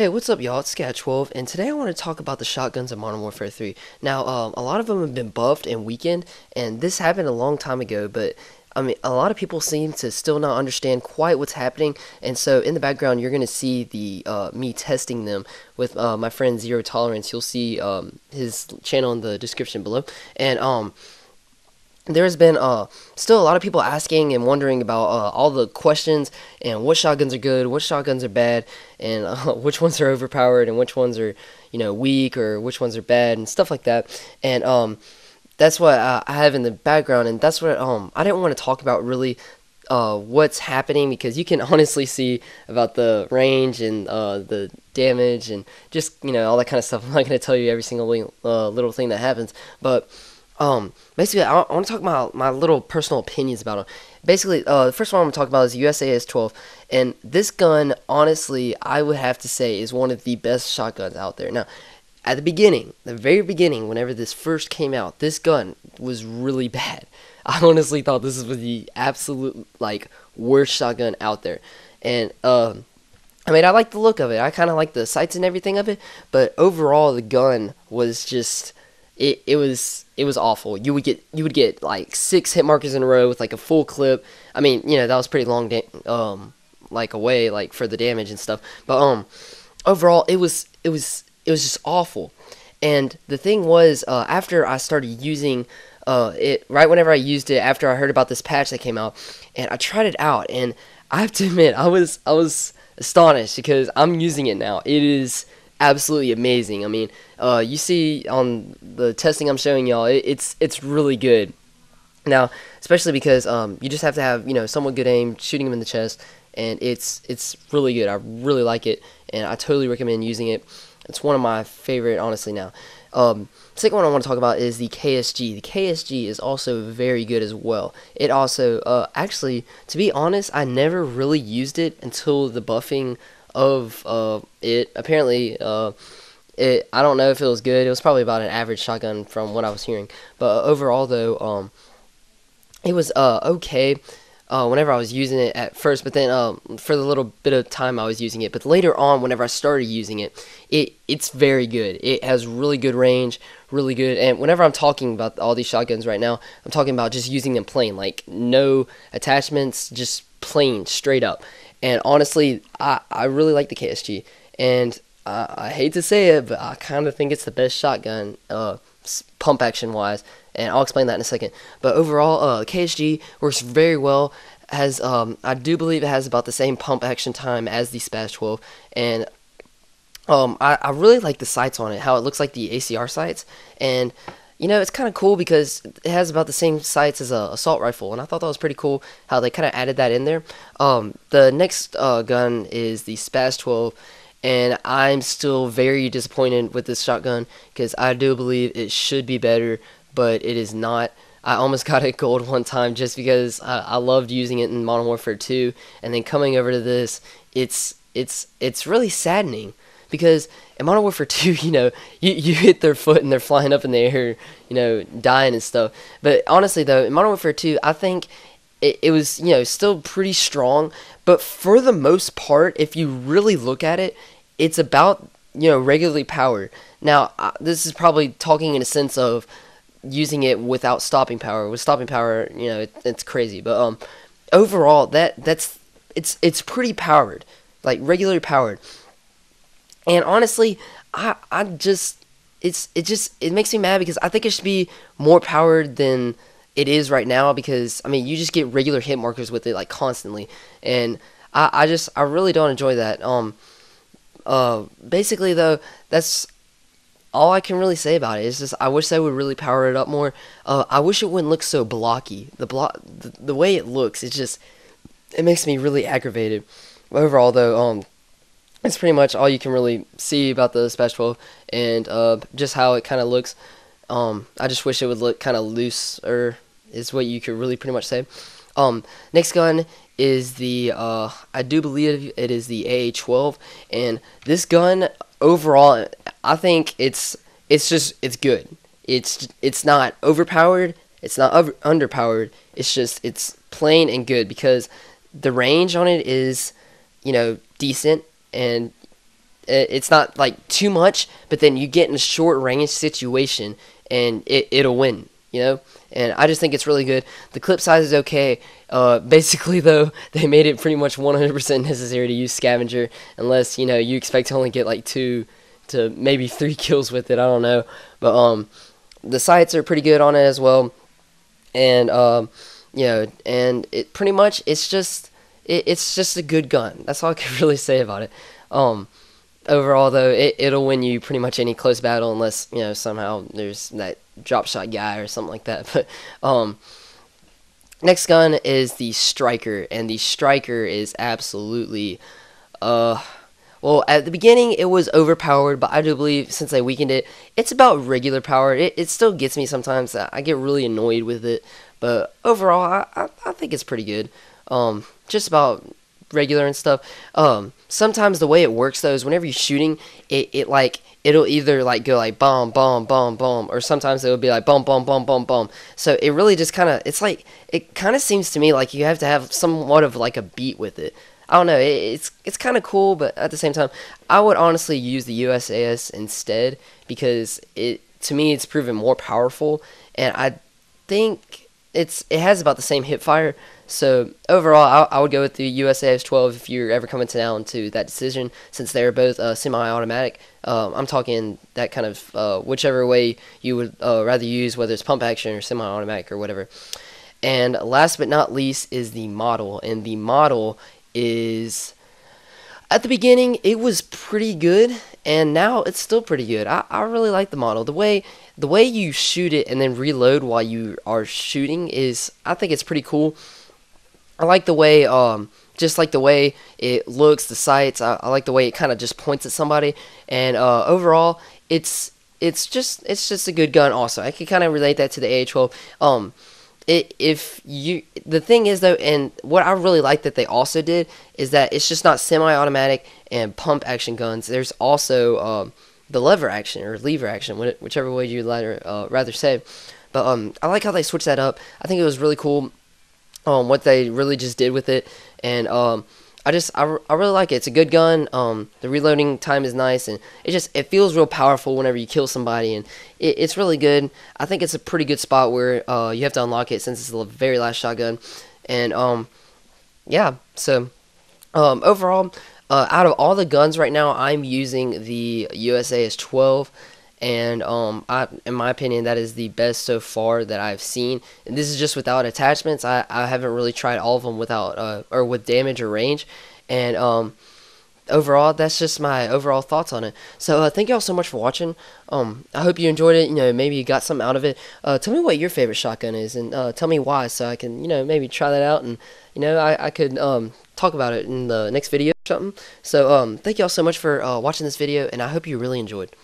Hey, what's up, y'all? It's Scat12, and today I want to talk about the shotguns in Modern Warfare 3. Now, a lot of them have been buffed and weakened, and this happened a long time ago, but I mean, a lot of people seem to still not understand quite what's happening, and so in the background, you're going to see the me testing them with my friend Zero Tolerance. You'll see his channel in the description below, and there's been still a lot of people asking and wondering about all the questions and what shotguns are good, what shotguns are bad, and which ones are overpowered and which ones are, weak, or which ones are bad and stuff like that. And that's what I have in the background, and that's what I didn't want to talk about really what's happening, because you can honestly see about the range and the damage and just all that kind of stuff. I'm not going to tell you every single little thing that happens, but basically, I want to talk about my little personal opinions about them. Basically, the first one I'm going to talk about is USAS 12, and this gun, honestly, I would have to say is one of the best shotguns out there. Now, at the beginning, the very beginning, whenever this first came out, this gun was really bad. I honestly thought this was the absolute, worst shotgun out there. And, I mean, I like the look of it. I kind of like the sights and everything of it, but overall, the gun was just... It was awful. You would get like 6 hit markers in a row with like a full clip. I mean, that was pretty long away for the damage and stuff. But overall it was just awful. And the thing was, after I started using it, right whenever I used it, after I heard about this patch that came out, and I tried it out, and I have to admit, I was astonished, because I'm using it now. It is absolutely amazing. I mean, you see on the testing I'm showing y'all, it's really good. Now, especially because you just have to have somewhat good aim, shooting him in the chest, and it's really good. I really like it, and I totally recommend using it. It's one of my favorite, honestly. Now, second one I want to talk about is the KSG. The KSG is also very good as well. It also, actually, to be honest, I never really used it until the buffing of it. Apparently, I don't know if it was good. It was probably about an average shotgun from what I was hearing. But overall, though, it was okay whenever I was using it at first. But then for the little bit of time I was using it. But later on, whenever I started using it, it's very good. It has really good range, really good. And whenever I'm talking about all these shotguns right now, I'm talking about just using them plain, like no attachments, just plain, straight up. And honestly, I really like the KSG, and I hate to say it, but I kind of think it's the best shotgun, pump action wise, and I'll explain that in a second. But overall, KSG works very well. I do believe it has about the same pump action time as the Spaz 12, and I really like the sights on it, how it looks like the ACR sights, and it's kind of cool because it has about the same sights as a assault rifle, and I thought that was pretty cool how they kind of added that in there. The next gun is the Spaz 12, and I'm still very disappointed with this shotgun, because I do believe it should be better, but it is not. I almost got it gold one time just because I loved using it in Modern Warfare 2, and then coming over to this, it's really saddening. Because in Modern Warfare 2, you hit their foot and they're flying up in the air, dying and stuff. But honestly, though, in Modern Warfare 2, I think it was, still pretty strong. But for the most part, if you really look at it, it's about, regularly powered. Now, this is probably talking in a sense of using it without stopping power. With stopping power, it's crazy. But overall, it's pretty powered, like regularly powered. And honestly, it makes me mad, because I think it should be more powered than it is right now, because I mean, you just get regular hit markers with it like constantly, and I really don't enjoy that. Basically though, that's all I can really say about it. It's just I wish they would really power it up more. I wish it wouldn't look so blocky. The way it looks, it makes me really aggravated. Overall though, it's pretty much all you can really see about the Spaz 12, and just how it kind of looks. I just wish it would look kind of looser, is what you could really pretty much say. Next gun is the, I do believe it is the AA-12, and this gun, overall, I think it's good. It's not overpowered, it's not underpowered, it's plain and good, because the range on it is, decent, and it's not like too much, but then you get in a short range situation and it'll win, you know. And I just think it's really good. The clip size is okay. Basically, though, they made it pretty much 100% necessary to use scavenger, unless you expect to only get like 2 to maybe 3 kills with it. I don't know, but the sights are pretty good on it as well, and and it pretty much it's just a good gun. That's all I can really say about it. Overall, though, it'll win you pretty much any close battle, unless somehow there's that drop shot guy or something like that. But next gun is the striker, and the striker is absolutely well, at the beginning it was overpowered, but I do believe since they weakened it, it's about regular power. It still gets me sometimes. I get really annoyed with it, but overall I think it's pretty good. Just about regular and stuff. Sometimes the way it works though is whenever you're shooting, it'll either like go like bomb bomb bomb bomb, or sometimes it'll be like bomb bomb bomb bomb bomb. So it really just it kind of seems to me like you have to have somewhat of like a beat with it. I don't know. It's kind of cool, but at the same time, I would honestly use the USAS instead, because to me it's proven more powerful, and I think it has about the same hip fire. So overall, I would go with the USAS 12 if you're ever coming down to that decision, since they're both semi-automatic. I'm talking that kind of whichever way you would rather use, whether it's pump action or semi-automatic or whatever. And last but not least is the model, and the model is, at the beginning it was pretty good, and now it's still pretty good. I really like the model. The way you shoot it and then reload while you are shooting I think it's pretty cool. I like the way just like the way it looks, the sights. I like the way it kind of just points at somebody, and overall it's just a good gun. Also, I can kind of relate that to the AA-12. The thing is though, and what I really like that they also did is that it's just not semi-automatic and pump action guns. There's also the lever action or lever action, whichever way you'd rather say. But I like how they switched that up. I think it was really cool what they really just did with it, and I really like it. It's a good gun. The reloading time is nice, and it feels real powerful whenever you kill somebody, and it's really good. I think it's a pretty good spot where you have to unlock it, since it's the very last shotgun. And yeah, so overall, out of all the guns right now, I'm using the USAS 12. And in my opinion, that is the best so far that I've seen. And this is just without attachments. I haven't really tried all of them without or with damage or range. And overall, that's just my overall thoughts on it. So thank you all so much for watching. I hope you enjoyed it. Maybe you got something out of it. Tell me what your favorite shotgun is, and tell me why, so I can maybe try that out, and I could talk about it in the next video or something. So thank you all so much for watching this video, and I hope you really enjoyed.